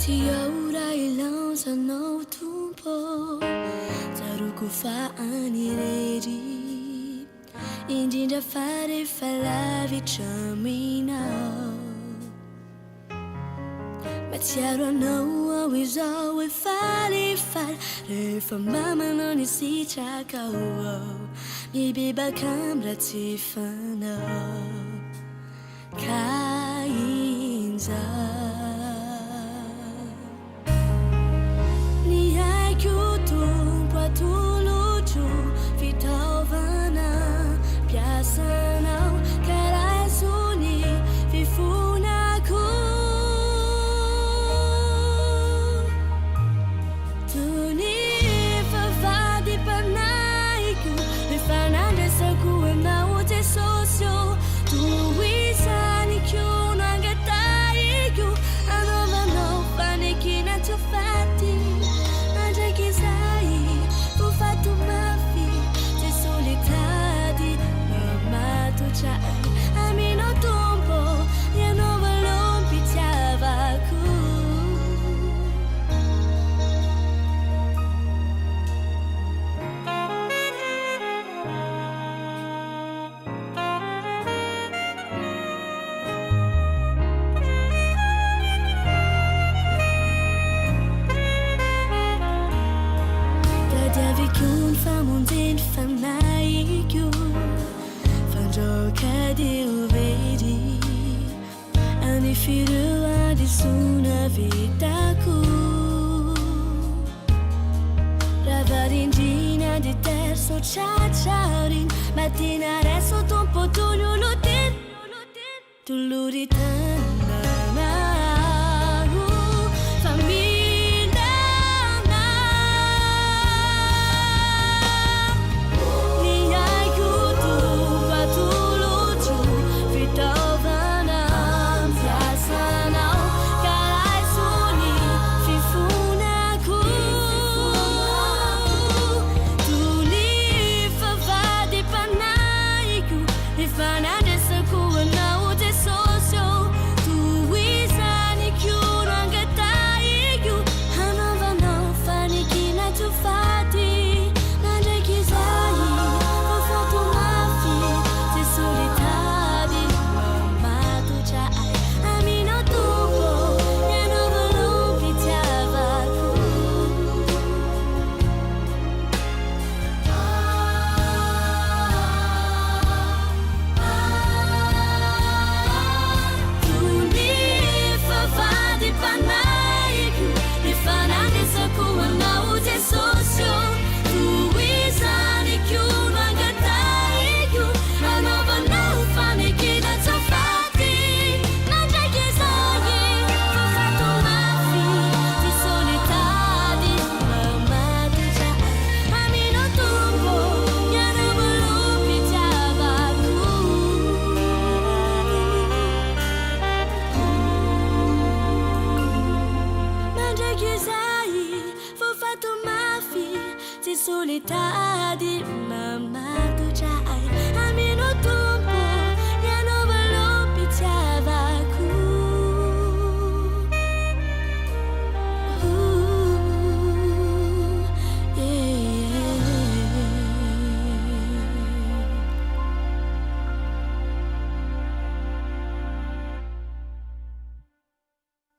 Ora ilanzanao tompo Zaroko faany rery Indrindra fa rehefa lavitra aminao Matsiaro anao ao izao falifaly Rehefa mamanao ny sitraka mibebaka am'ratsy fanao Ka inzao Tolojo fitaovana piasanao karazony fifonako toy ny vavady panaiko rehefa nandresako aminao Jesosy toizany kono angataiko anaovanao fanekina tsy ho faty mandraiky izay fato mafy tsy solitady mamatotra aminao tompo ianao valony mpitiavako Famonjeny fanaiko Fandroka dia ovedy Any fireo adisona vitako Ravarindrina dia terso tratsarin Matina reso tompo tololotin Toloritana família solitaire